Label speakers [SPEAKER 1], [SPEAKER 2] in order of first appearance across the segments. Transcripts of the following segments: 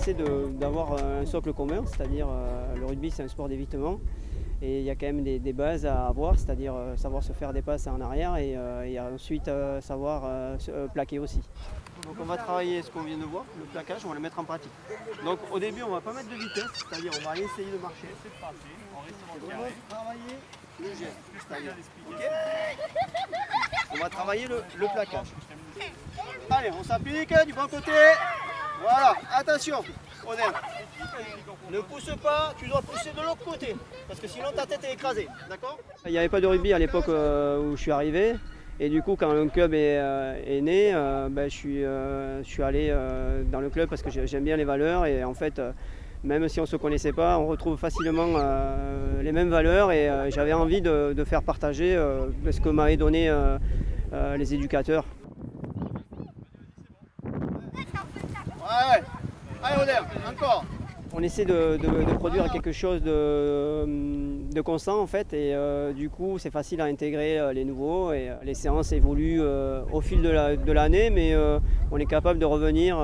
[SPEAKER 1] essaie d'avoir un socle commun, c'est-à-dire le rugby c'est un sport d'évitement et il y a quand même des bases à avoir, c'est-à-dire savoir se faire des passes en arrière et ensuite savoir se plaquer aussi. Donc on va travailler ce qu'on vient de voir, le plaquage, on va le mettre en pratique. Donc au début on va pas mettre de vitesse, c'est-à-dire on va essayer de marcher. On va travailler le geste, c'est-à-dire on va travailler le plaquage. Allez, on s'applique du bon côté. Voilà, attention, Odin. Ne pousse pas, tu dois pousser de l'autre côté, parce que sinon ta tête est écrasée, d'accord? Il n'y avait pas de rugby à l'époque où je suis arrivé. Et du coup, quand le club est né, je suis allé dans le club parce que j'aime bien les valeurs. Et en fait, même si on ne se connaissait pas, on retrouve facilement les mêmes valeurs. Et j'avais envie de faire partager ce que m'avaient donné les éducateurs. Ouais. Allez, Oder, encore. On essaie de produire quelque chose de constant en fait et du coup c'est facile à intégrer les nouveaux et les séances évoluent au fil de l'année mais on est capable de revenir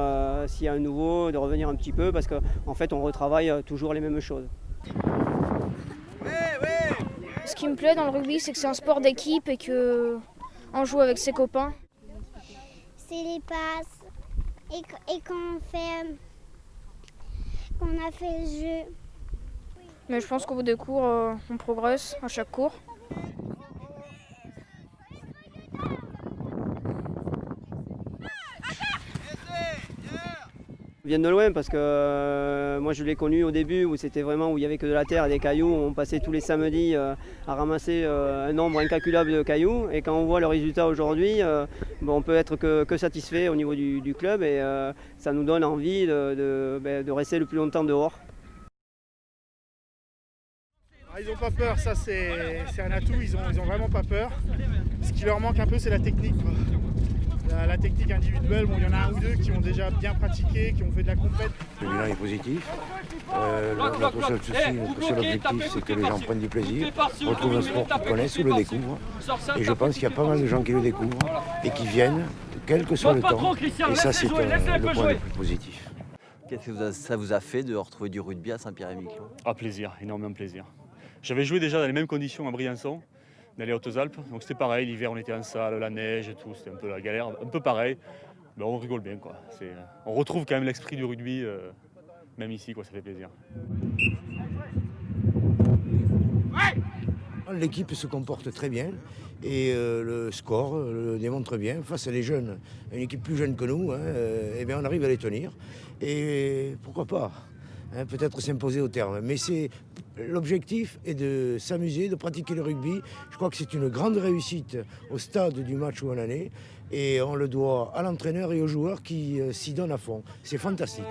[SPEAKER 1] s'il y a un nouveau, de revenir un petit peu parce qu'en fait on retravaille toujours les mêmes choses.
[SPEAKER 2] Ce qui me plaît dans le rugby c'est que c'est un sport d'équipe et qu'on joue avec ses copains.
[SPEAKER 3] C'est les passes et qu'on a fait le jeu.
[SPEAKER 2] Mais je pense qu'au bout des cours, on progresse à chaque cours.
[SPEAKER 1] Ils viennent de loin parce que moi je l'ai connu au début où c'était vraiment où il y avait que de la terre et des cailloux. On passait tous les samedis à ramasser un nombre incalculable de cailloux et quand on voit le résultat aujourd'hui, on peut être que satisfait au niveau du club et ça nous donne envie de rester le plus longtemps dehors.
[SPEAKER 4] Ils n'ont pas peur, ça c'est un atout, ils ont vraiment pas peur. Ce qui leur manque un peu c'est la technique, quoi. La technique individuelle, il y en a un ou deux qui ont déjà bien pratiqué, qui ont fait de la compète.
[SPEAKER 5] Le bilan est positif. Notre seul souci, notre seul objectif, c'est que les gens prennent du plaisir, retrouvent un sport qu'ils connaissent ou le découvrent. Et je pense qu'il y a pas mal de gens qui le découvrent et qui viennent, quel que soit le temps. Et ça, c'est le point le plus positif.
[SPEAKER 6] Qu'est-ce que ça vous a fait de retrouver du rugby à Saint-Pierre-et-Miquelon?
[SPEAKER 7] Ah, plaisir, énormément plaisir. J'avais joué déjà dans les mêmes conditions à Briançon, dans les Hautes-Alpes. Donc c'était pareil, l'hiver on était en salle, la neige et tout, c'était un peu la galère, un peu pareil. Mais on rigole bien quoi. On retrouve quand même l'esprit du rugby, même ici quoi, ça fait plaisir.
[SPEAKER 5] L'équipe se comporte très bien et le score le démontre bien. Face à des jeunes, une équipe plus jeune que nous, eh bien on arrive à les tenir. Et pourquoi pas peut-être s'imposer au terme. Mais l'objectif est de s'amuser, de pratiquer le rugby. Je crois que c'est une grande réussite au stade du match où on en est. Et on le doit à l'entraîneur et aux joueurs qui s'y donnent à fond. C'est fantastique.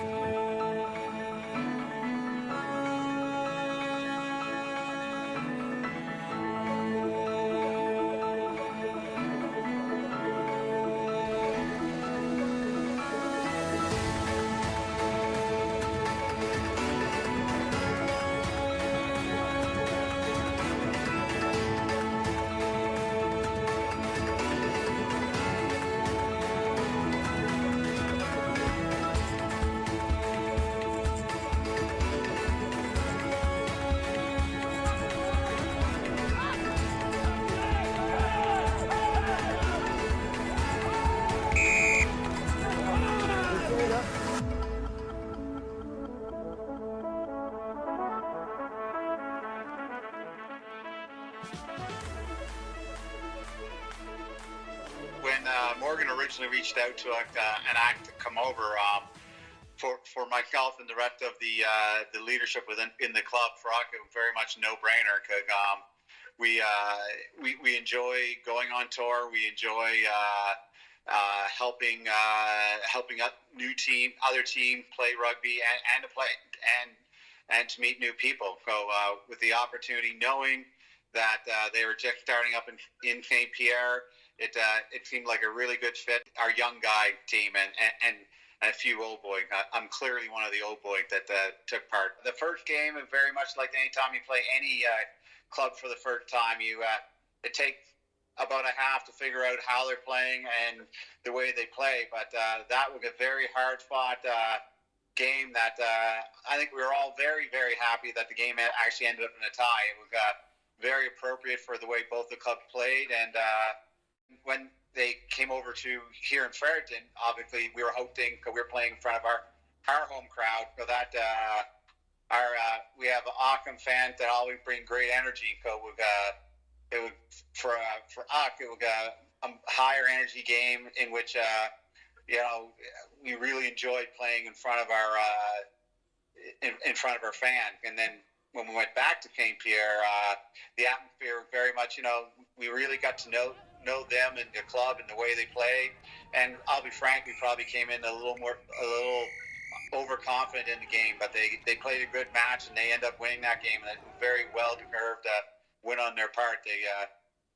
[SPEAKER 8] When Morgan originally reached out to Enact to come over, for myself and the rest of the leadership in the club, for us it was very much a no-brainer because we enjoy going on tour. We enjoy helping other teams play rugby and to play and to meet new people. So with the opportunity, knowing that they were just starting up in St. Pierre, it seemed like a really good fit. Our young guy team and a few old boys. I'm clearly one of the old boys that took part. The first game is very much like any time you play any club for the first time. It takes about a half to figure out how they're playing and the way they play. But that was a very hard fought game that I think we were all very, very happy that the game actually ended up in a tie. It was very appropriate for the way both the clubs played. And when they came over to here in Fredericton, obviously we were hoping, because we were playing in front of our home crowd, so that we have Ockham fans that always bring great energy. So it was for us, it was a higher energy game in which we really enjoyed playing in front of our fans. And then when we went back to St. Pierre, the atmosphere very much, we really got to know them and the club and the way they play. And I'll be frank, we probably came in a little overconfident in the game, but they played a good match and they end up winning that game. And it was very well deserved win on their part.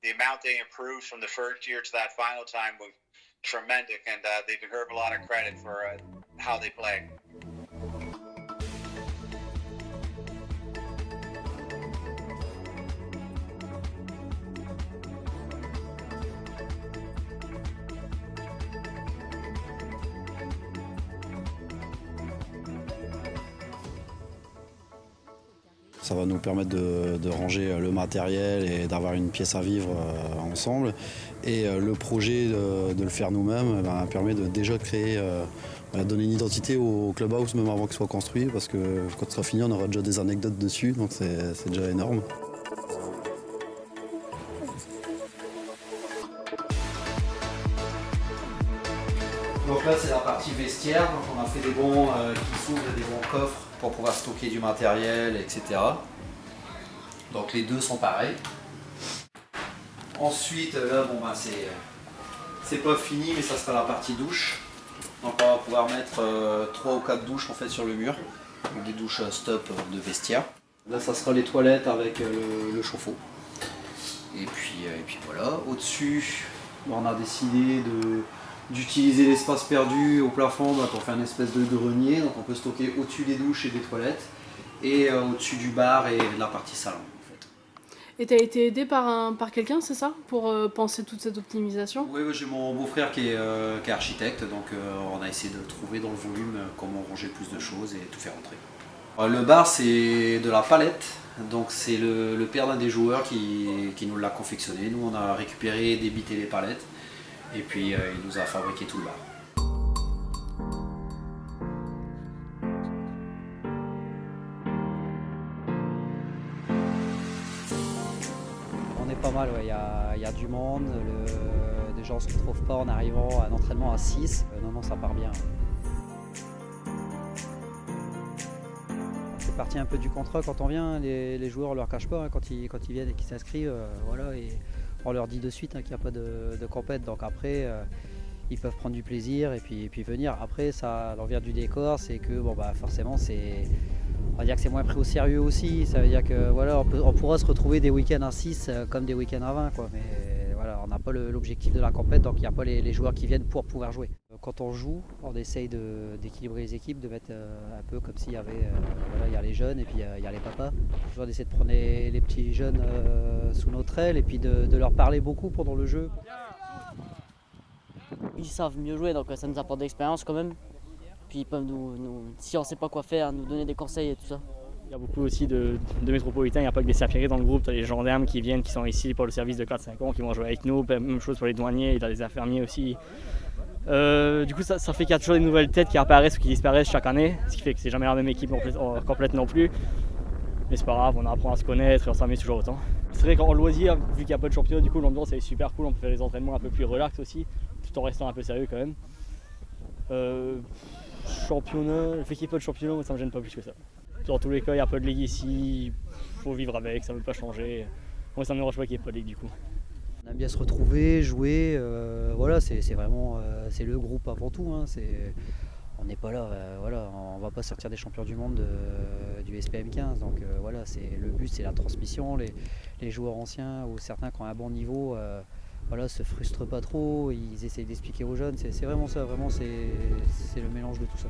[SPEAKER 8] The amount they improved from the first year to that final time was tremendous, and they deserve a lot of credit for how they play.
[SPEAKER 9] Ça va nous permettre de ranger le matériel et d'avoir une pièce à vivre ensemble. Et le projet de le faire nous-mêmes permet déjà de créer, donner une identité au clubhouse même avant qu'il soit construit, parce que quand ce sera fini, on aura déjà des anecdotes dessus, donc c'est déjà énorme.
[SPEAKER 10] Donc là c'est la partie vestiaire, donc on a fait des bons qui s'ouvrent et des bons coffres pour pouvoir stocker du matériel, etc. Donc les deux sont pareils. Ensuite là c'est pas fini, mais ça sera la partie douche. Donc on va pouvoir mettre 3 ou 4 douches en fait sur le mur, donc des douches stop de vestiaire. Là ça sera les toilettes avec le chauffe-eau. Et puis voilà, au-dessus on a décidé d'utiliser l'espace perdu au plafond pour faire une espèce de grenier, donc on peut stocker au-dessus des douches et des toilettes et au-dessus du bar et de la partie salon en fait.
[SPEAKER 11] Et tu as été aidé par quelqu'un, c'est ça, pour penser toute cette optimisation?
[SPEAKER 10] Oui, j'ai mon beau-frère qui est architecte, donc on a essayé de trouver dans le volume comment ranger plus de choses et tout faire rentrer. Le bar c'est de la palette, donc c'est le père d'un des joueurs qui nous l'a confectionné. Nous on a récupéré et débité les palettes. Et puis il nous a fabriqué tout le bar.
[SPEAKER 12] On est pas mal, il y a du monde, des gens ne se retrouvent pas en arrivant à un entraînement à 6. Non, ça part bien. C'est parti un peu du contrat quand on vient, les joueurs on leur cache pas, hein, quand ils viennent et qu'ils s'inscrivent, voilà. Et on leur dit de suite qu'il n'y a pas de compète, donc après ils peuvent prendre du plaisir et puis venir. Après ça l'envers du décor, c'est que forcément on va dire que c'est moins pris au sérieux aussi. Ça veut dire que voilà, on pourra se retrouver des week-ends à 6 comme des week-ends à 20 quoi. Mais voilà, on n'a pas l'objectif de la compète, donc il n'y a pas les joueurs qui viennent pour pouvoir jouer. Quand on joue, on essaye d'équilibrer les équipes, de mettre un peu comme s'il y avait il y a les jeunes et puis il y a les papas. On essaie de prendre les petits jeunes sous notre aile et puis de leur parler beaucoup pendant le jeu.
[SPEAKER 13] Ils savent mieux jouer, donc ça nous apporte de l'expérience quand même. Puis ils peuvent si on ne sait pas quoi faire, nous donner des conseils et tout ça.
[SPEAKER 14] Il y a beaucoup aussi de métropolitains, il n'y a pas que des sapieries dans le groupe, tu as les gendarmes qui viennent, qui sont ici pour le service de 4-5 ans, qui vont jouer avec nous, même chose pour les douaniers, tu as des infirmiers aussi. Du coup ça fait qu'il y a toujours des nouvelles têtes qui apparaissent ou qui disparaissent chaque année, ce qui fait que c'est jamais la même équipe complète non plus. Mais c'est pas grave, on apprend à se connaître et on s'amuse toujours autant. C'est vrai qu'en loisir, vu qu'il n'y a pas de championnat, du coup l'ambiance est super cool, on peut faire les entraînements un peu plus relax aussi, tout en restant un peu sérieux quand même. Championnat, le fait qu'il n'y ait pas de championnat, moi, ça me gêne pas plus que ça. Dans tous les cas, il n'y a pas de ligue ici, il faut vivre avec, ça ne veut pas changer. Moi ça ne me dérange pas qu'il n'y ait pas de ligue du coup.
[SPEAKER 12] On aime bien se retrouver, jouer, voilà, c'est vraiment c'est le groupe avant tout. Hein, on n'est pas là, voilà, on va pas sortir des champions du monde du SPM 15. Donc voilà, le but c'est la transmission, les joueurs anciens ou certains qui ont un bon niveau. Voilà, se frustrent pas trop, ils essayent d'expliquer aux jeunes, c'est vraiment ça, vraiment c'est le mélange de tout ça.